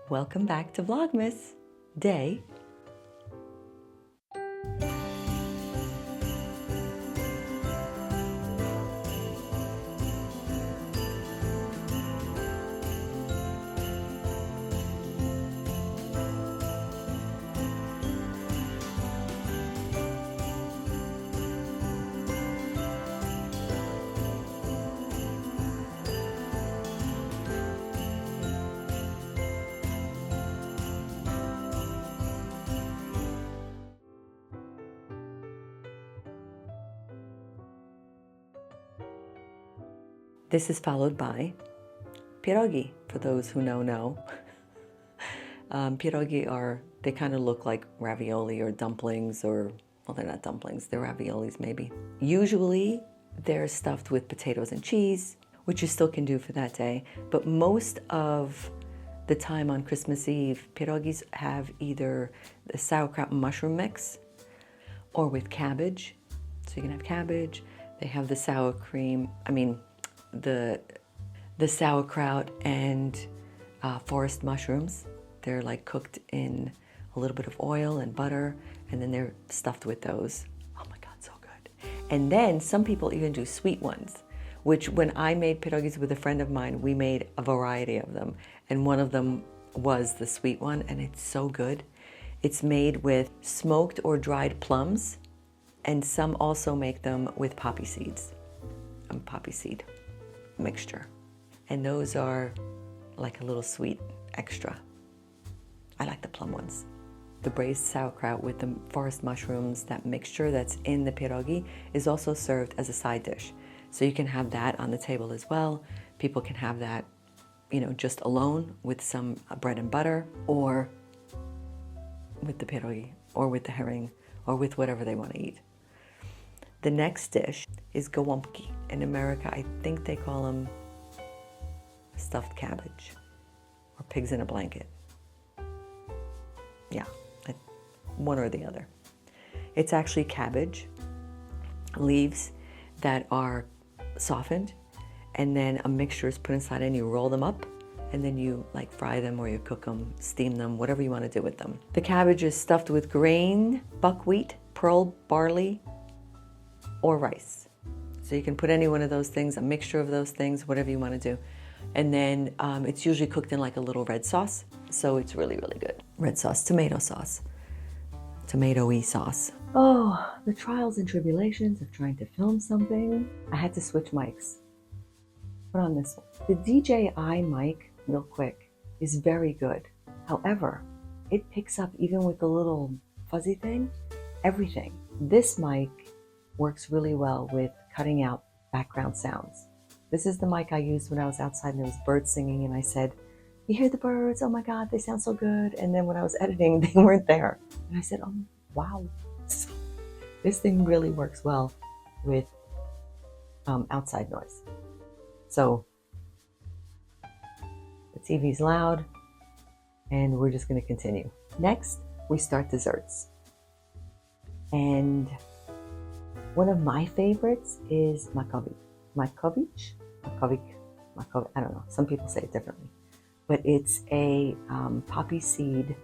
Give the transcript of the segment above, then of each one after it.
Welcome back to Vlogmas Day. This is followed by pierogi, for those who know. Pierogi they kind of look like ravioli or dumplings, or, well, they're not dumplings, they're raviolis maybe. Usually they're stuffed with potatoes and cheese, which you still can do for that day, but most of the time on Christmas Eve, pierogis have either the sauerkraut and mushroom mix or with cabbage. So you can have cabbage, they have the sour cream, the sauerkraut and forest mushrooms. They're like cooked in a little bit of oil and butter, and then they're stuffed with those. Oh my God, so good. And then some people even do sweet ones, which when I made pierogis with a friend of mine, we made a variety of them. And one of them was the sweet one, and it's so good. It's made with smoked or dried plums, and some also make them with poppy seeds, poppy seed mixture. And those are like a little sweet extra. I like the plum ones. The braised sauerkraut with the forest mushrooms, that mixture that's in the pierogi, is also served as a side dish. So you can have that on the table as well. People can have that, just alone with some bread and butter, or with the pierogi, or with the herring, or with whatever they want to eat. The next dish is gołąbki. In America, I think they call them stuffed cabbage or pigs in a blanket. Yeah, one or the other. It's actually cabbage leaves that are softened, and then a mixture is put inside, and you roll them up, and then you like fry them, or you cook them, steam them, whatever you want to do with them. The cabbage is stuffed with grain, buckwheat, pearl barley, or rice. So you can put any one of those things, a mixture of those things, whatever you want to do. And then it's usually cooked in like a little red sauce. So it's really, really good. Red sauce, tomatoey sauce. Oh, the trials and tribulations of trying to film something. I had to switch mics. Put on this one. The DJI mic, real quick, is very good. However, it picks up, even with the little fuzzy thing, everything. This mic works really well with cutting out background sounds. This is the mic I used when I was outside and there was birds singing, and I said, "You hear the birds? Oh my God, they sound so good." And then when I was editing, they weren't there. And I said, "Oh, wow." So this thing really works well with outside noise. So the TV's loud, and we're just going to continue. Next, we start desserts. And one of my favorites is makovic. I don't know. Some people say it differently. But it's a poppy seed.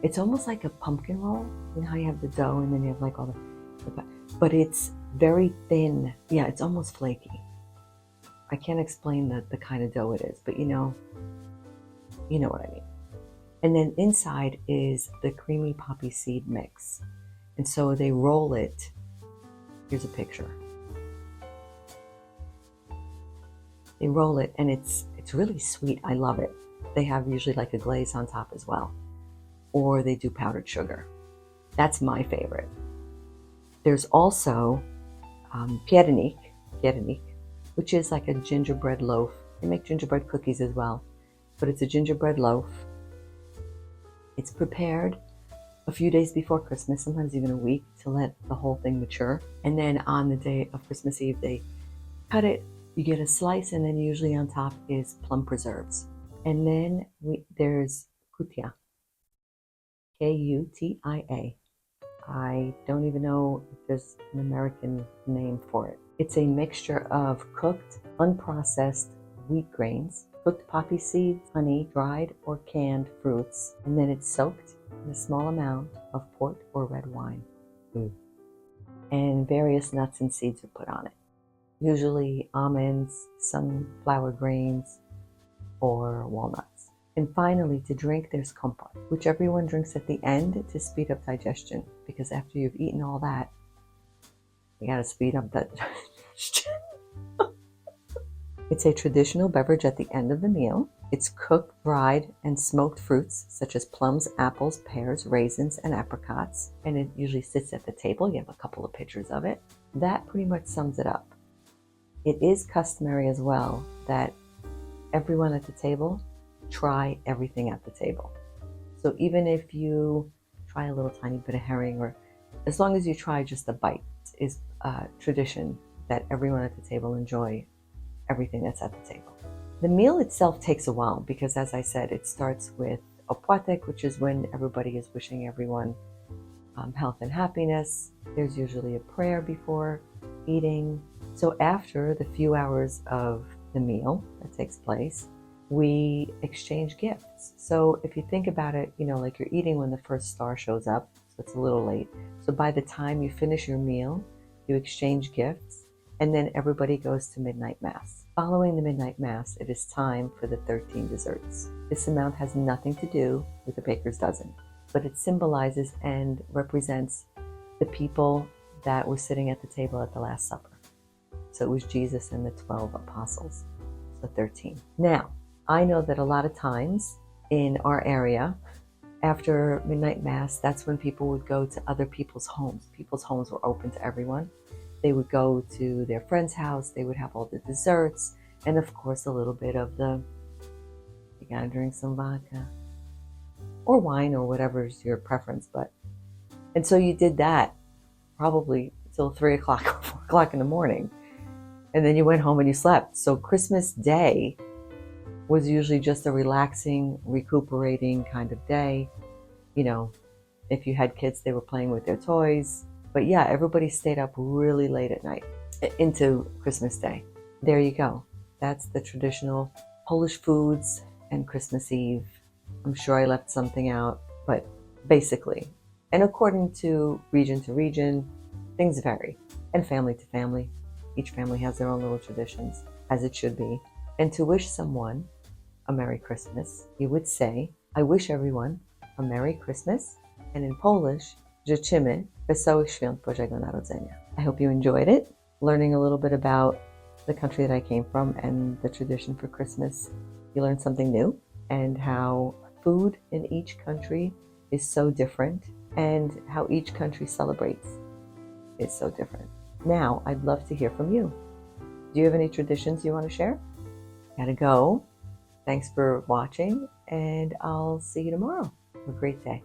It's almost like a pumpkin roll. You know how you have the dough and then you have like all the but it's very thin. Yeah, it's almost flaky. I can't explain the kind of dough it is, but you know what I mean. And then inside is the creamy poppy seed mix. And so they roll it. Here's a picture. They roll it, and it's really sweet. I love it. They have usually like a glaze on top as well. Or they do powdered sugar. That's my favorite. There's also piernik, which is like a gingerbread loaf. They make gingerbread cookies as well, but it's a gingerbread loaf. It's prepared a few days before Christmas, sometimes even a week, to let the whole thing mature. And then on the day of Christmas Eve, they cut it. You get a slice, and then usually on top is plum preserves. And then there's kutia, Kutia. I don't even know if there's an American name for it. It's a mixture of cooked, unprocessed wheat grains cooked poppy seeds, honey, dried or canned fruits, and then it's soaked in a small amount of port or red wine. And various nuts and seeds are put on it. Usually almonds, sunflower grains, or walnuts. And finally, to drink, there's compote, which everyone drinks at the end to speed up digestion, because after you've eaten all that, you gotta speed up that digestion. It's a traditional beverage at the end of the meal. It's cooked, dried, and smoked fruits such as plums, apples, pears, raisins, and apricots. And it usually sits at the table. You have a couple of pictures of it. That pretty much sums it up. It is customary as well that everyone at the table try everything at the table. So even if you try a little tiny bit of herring, or as long as you try just a bite, is a tradition that everyone at the table enjoy everything that's at the table. The meal itself takes a while because, as I said, it starts with opłatek, which is when everybody is wishing everyone health and happiness. There's usually a prayer before eating. So after the few hours of the meal that takes place, we exchange gifts. So if you think about it, like you're eating when the first star shows up, so it's a little late. So by the time you finish your meal, you exchange gifts, and then everybody goes to midnight mass. Following the midnight mass, it is time for the 13 desserts. This amount has nothing to do with the baker's dozen, but it symbolizes and represents the people that were sitting at the table at the Last Supper. So it was Jesus and the 12 apostles, so 13. Now, I know that a lot of times in our area, after midnight mass, that's when people would go to other people's homes. People's homes were open to everyone. They would go to their friend's house, they would have all the desserts, and of course a little bit of you gotta drink some vodka, or wine, or whatever's your preference. And so you did that probably till 3 o'clock or 4 o'clock in the morning. And then you went home and you slept. So Christmas Day was usually just a relaxing, recuperating kind of day. If you had kids, they were playing with their toys. But yeah, everybody stayed up really late at night into Christmas Day. There you go. That's the traditional Polish foods and Christmas Eve. I'm sure I left something out, but basically, and according to region, things vary, and family to family. Each family has their own little traditions, as it should be. And to wish someone a Merry Christmas, you would say, I wish everyone a Merry Christmas, and in Polish, Życzymy Wesołych Świąt Bożego Narodzenia. I hope you enjoyed it, learning a little bit about the country that I came from and the tradition for Christmas. You learned something new, and how food in each country is so different, and how each country celebrates is so different. Now, I'd love to hear from you. Do you have any traditions you want to share? Gotta go. Thanks for watching, and I'll see you tomorrow. Have a great day.